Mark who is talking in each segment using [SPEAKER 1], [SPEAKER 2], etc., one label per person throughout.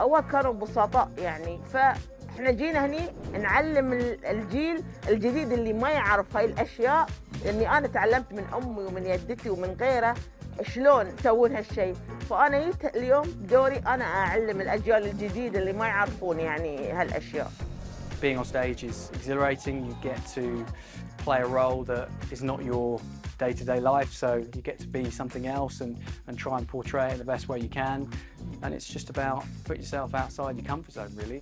[SPEAKER 1] أول كانوا بسطاء يعني، فإحنا جينا هني نعلم الجيل الجديد اللي ما يعرف هاي الأشياء، لأني أنا تعلمت من أمي ومن يدتي ومن غيره شلون يسوون هالشيء. فأنا جيت اليوم دوري أنا أعلم الأجيال الجديدة اللي ما يعرفون يعني هالأشياء.
[SPEAKER 2] Being on stage is exhilarating. You get to play a role that is not your day-to-day life, so you get to be something else and try and portray it the best way you can. And it's just about put yourself outside your comfort zone, really.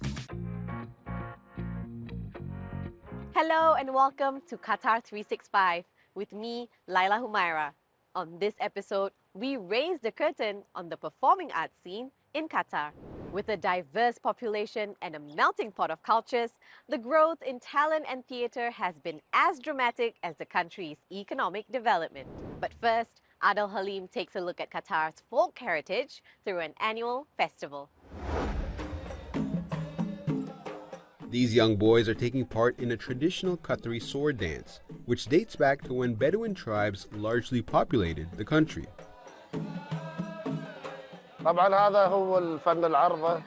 [SPEAKER 3] Hello and welcome to Qatar 365 with me, Laila Humaira. On this episode, we raise the curtain on the performing arts scene in Qatar. With a diverse population and a melting pot of cultures, the growth in talent and theatre has been as dramatic as the country's economic development. But first, Adel Halim takes a look at Qatar's folk heritage through an annual festival.
[SPEAKER 4] These young boys are taking part in a traditional Qatari sword dance, which dates back to when Bedouin tribes largely populated the country.
[SPEAKER 5] طبعا هذا هو الفن العربة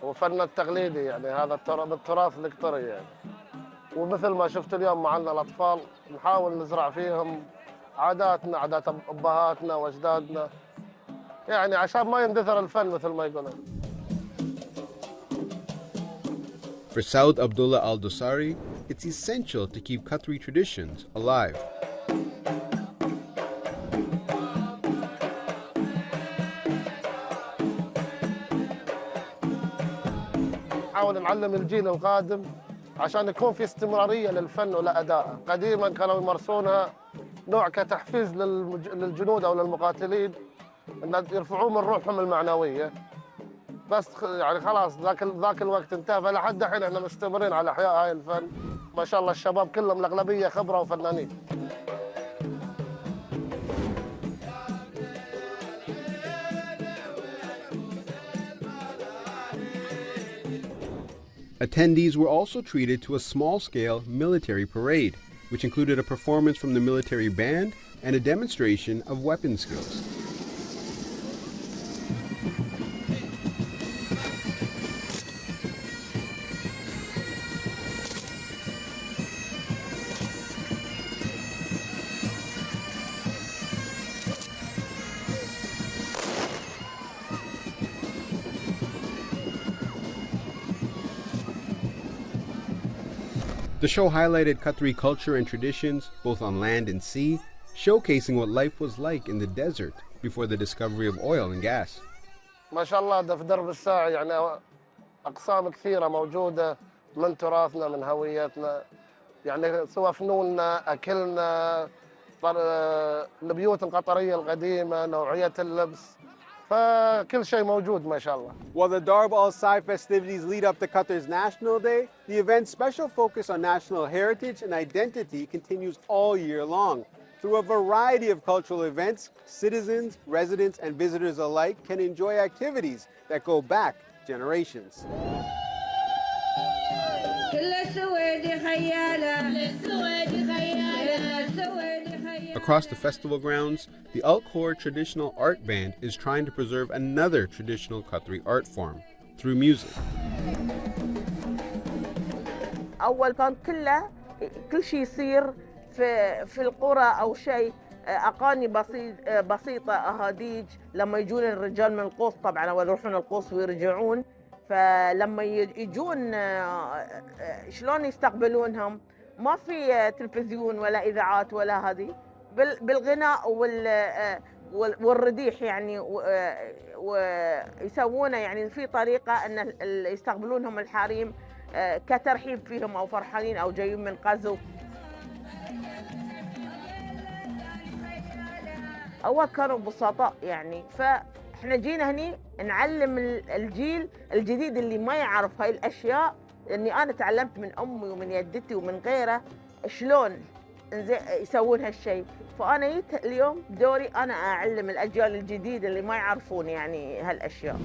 [SPEAKER 5] وفن التقليدي، يعني هذا التراث القطري يعني. ومثل ما شفت اليوم معنا الأطفال نحاول نزرع فيهم عاداتنا، عادات أبهاتنا وأجدادنا، يعني عشان ما يندثر الفن مثل ما يقولون.
[SPEAKER 4] For Saud Abdullah Al-Dosari, it's essential to keep Qatari traditions alive.
[SPEAKER 5] نحاول نعلم الجيل القادم عشان يكون في استمرارية للفن ولأدائه. قديما كانوا يمارسونها نوع كتحفيز للجنود أو للمقاتلين أن يرفعون من روحهم المعنوية. بس يعني خلاص ذاك الوقت انتهى، فلحد الحين احنا مستمرين على احياء هاي الفن. ما شاء الله الشباب كلهم الاغلبيه خبره وفنانين.
[SPEAKER 4] Attendees were also treated to a small-scale military parade, which included a performance from the military band and a demonstration of weapon skills. The show highlighted Qatari culture and traditions, both on land and sea, showcasing what life was like in the desert before the discovery of oil and gas.
[SPEAKER 5] ما شاء الله ده في درب الساعة يعني أقسام كثيرة موجودة من تراثنا من هويتنا، يعني سواء فنوننا، أكلنا، البيوت القطرية القديمة، نوعية اللبس. فكل شيء موجود ما شاء الله.
[SPEAKER 6] While the Darb al-Sai festivities lead up to Qatar's National Day, the event's special focus on national heritage and identity continues all year long. Through a variety of cultural events, citizens, residents, and visitors alike can enjoy activities that go back generations.
[SPEAKER 4] Across the festival grounds, the Al-Khor Traditional Art Band is trying to preserve another traditional Qatari art form through music.
[SPEAKER 1] أول كان كل شيء يصير في القرى أو شيء أغاني بسيطة أهاديج لما يجون الرجال من القوس طبعا أو يروحون القوس ويرجعون، فلما يجون شلون يستقبلونهم؟ ما في تلفزيون ولا إذاعات ولا هذه، بالغناء والرديح يعني، ويسوونه يعني في طريقة أن يستقبلونهم الحريم كترحيب فيهم أو فرحانين أو جايين من غزو. أول كانوا بسطاء يعني، فإحنا جينا هني نعلم الجيل الجديد اللي ما يعرف هاي الأشياء، لأني أنا تعلمت من أمي ومن يدتي ومن غيره شلون يسوون هالشيء. فأنا جيت اليوم دوري أنا أعلم الأجيال الجديدة اللي ما يعرفون يعني هالأشياء.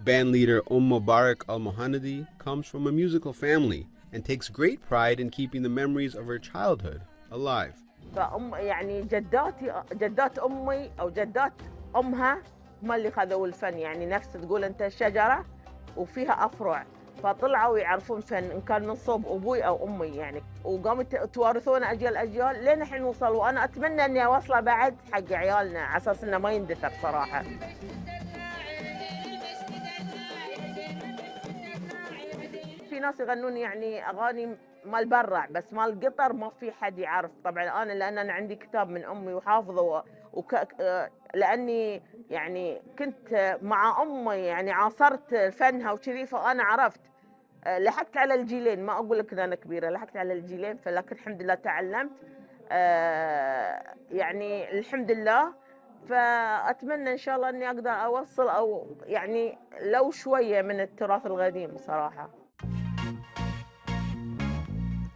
[SPEAKER 4] Band leader Mubarak Al-Mohanadi comes from a musical family and takes great pride in keeping the memories of her childhood alive.
[SPEAKER 1] يعني جدات أمي أو جدات أمها هم اللي خذوا الفن، يعني نفس تقول أنت شجرة وفيها أفرع، فطلعوا يعرفون فن إن كان من صوب أبوي أو أمي يعني، وقاموا توارثونا أجيال لين الحين نوصل. وأنا أتمنى إني أوصله بعد حق عيالنا على أساس إنه ما يندثر صراحة. في ناس يغنون يعني أغاني مال برع، بس مال قطر ما في حد يعرف. طبعا أنا لأن أنا عندي كتاب من أمي وحافظه لأني يعني كنت مع أمي يعني عاصرت فنها وكذي، فأنا عرفت. لحقت على الجيلين، ما أقول لك إن أنا كبيرة، لحقت على الجيلين، فلكن الحمد لله تعلمت يعني الحمد لله. فأتمنى إن شاء الله إني أقدر أوصل أو يعني لو شوية من التراث القديم صراحة.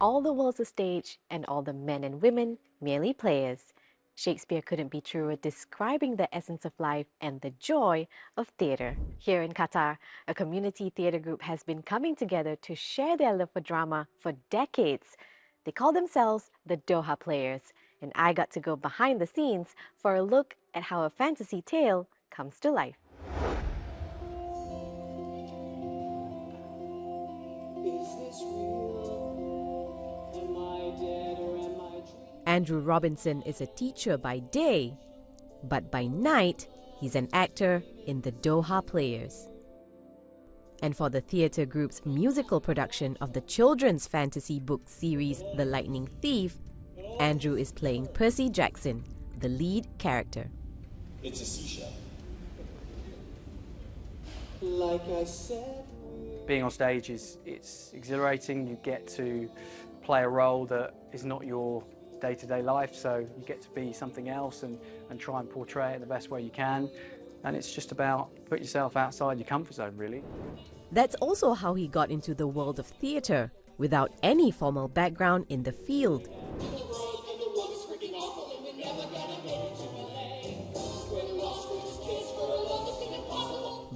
[SPEAKER 3] All the world's a stage and all the men and women merely players. Shakespeare couldn't be truer describing the essence of life and the joy of theatre. Here in Qatar, a community theatre group has been coming together to share their love for drama for decades. They call themselves the Doha Players, and I got to go behind the scenes for a look at how a fantasy tale comes to life. Andrew Robinson is a teacher by day, but by night, he's an actor in the Doha Players. And for the theatre group's musical production of the children's fantasy book series The Lightning Thief, Andrew is playing Percy Jackson, the lead character.
[SPEAKER 7] It's a seashell. Like I said,
[SPEAKER 2] being on stage it's exhilarating. You get to play a role that is not your day-to-day life, so you get to be something else and try and portray it the best way you can. And it's just about put yourself outside your comfort zone, really.
[SPEAKER 3] That's also how he got into the world of theatre, without any formal background in the field.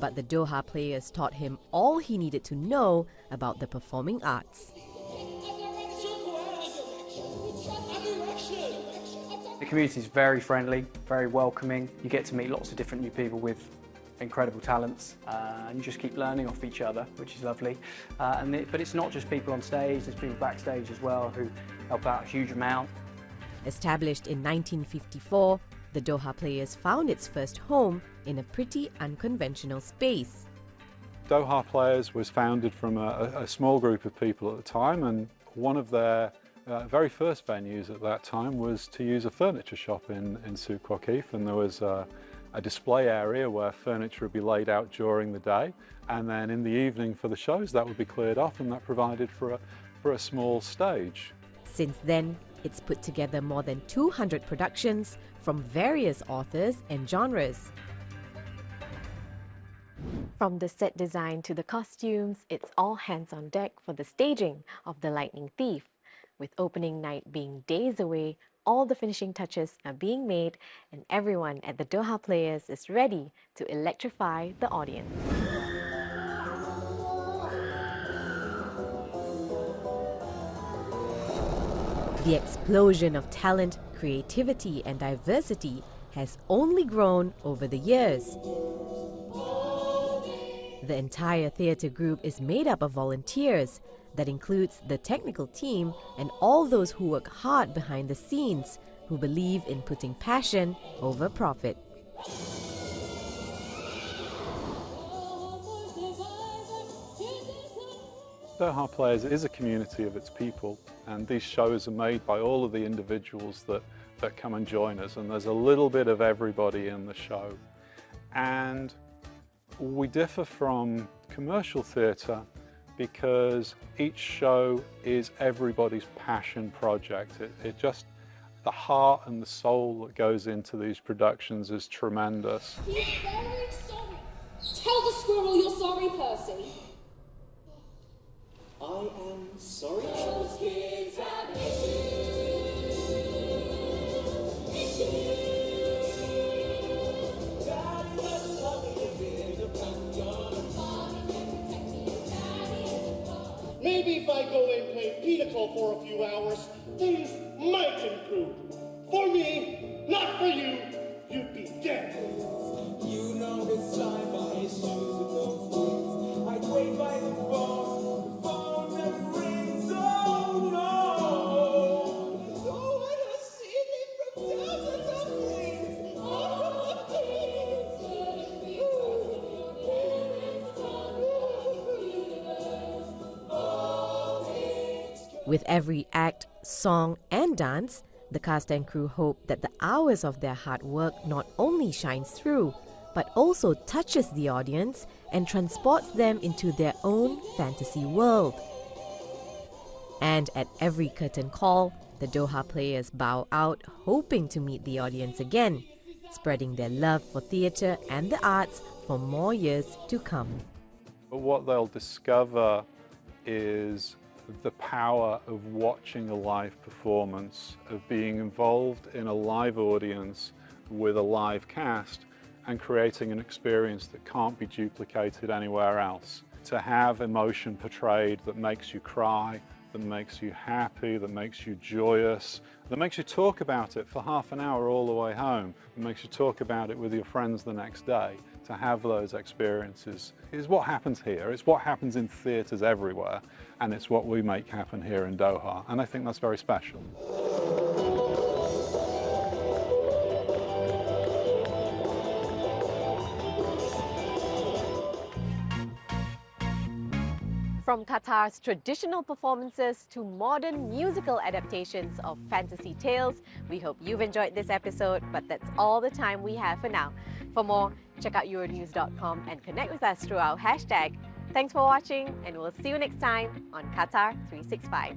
[SPEAKER 3] But the Doha Players taught him all he needed to know about the performing arts.
[SPEAKER 2] The community is very friendly, very welcoming. You get to meet lots of different new people with incredible talents, and you just keep learning off each other, which is lovely. But it's not just people on stage, there's people backstage as well who help out a huge amount.
[SPEAKER 3] Established in 1954, the Doha Players found its first home in a pretty unconventional space.
[SPEAKER 8] Doha Players was founded from a small group of people at the time, and one of their very first venues at that time was to use a furniture shop in Souq Waqif, and there was a display area where furniture would be laid out during the day, and then in the evening for the shows that would be cleared off, and that provided for a small stage.
[SPEAKER 3] Since then, it's put together more than 200 productions from various authors and genres. From the set design to the costumes, it's all hands on deck for the staging of The Lightning Thief. With opening night being days away, all the finishing touches are being made and everyone at the Doha Players is ready to electrify the audience. The explosion of talent, creativity and diversity has only grown over the years. The entire theatre group is made up of volunteers. That includes the technical team and all those who work hard behind the scenes, who believe in putting passion over profit.
[SPEAKER 8] Doha Players is a community of its people, and these shows are made by all of the individuals that come and join us, and there's a little bit of everybody in the show. And we differ from commercial theatre because each show is everybody's passion project. It just, the heart and the soul that goes into these productions is tremendous.
[SPEAKER 9] He's very sorry. Tell the squirrel you're sorry, Percy.
[SPEAKER 7] I am sorry.
[SPEAKER 9] Those kids have
[SPEAKER 5] Maybe if I go and play Peter Call for a few hours, things might improve.
[SPEAKER 10] With every act, song, and dance, the cast and crew hope that the hours of their hard work not only shines through, but also touches the audience and transports them into their own fantasy world. And at every curtain call, the Doha Players bow out, hoping to meet the audience again, spreading their love for theatre and the arts for more years to come.
[SPEAKER 8] But what they'll discover is the power of watching a live performance, of being involved in a live audience with a live cast and creating an experience that can't be duplicated anywhere else. To have emotion portrayed that makes you cry, that makes you happy, that makes you joyous, that makes you talk about it for half an hour all the way home, that makes you talk about it with your friends the next day. To have those experiences is what happens here. It's what happens in theatres everywhere, and it's what we make happen here in Doha, and I think that's very special.
[SPEAKER 3] From Qatar's traditional performances to modern musical adaptations of fantasy tales, we hope you've enjoyed this episode, but that's all the time we have for now. For more, check out euronews.com and connect with us through our hashtag. Thanks for watching, and we'll see you next time on Qatar 365.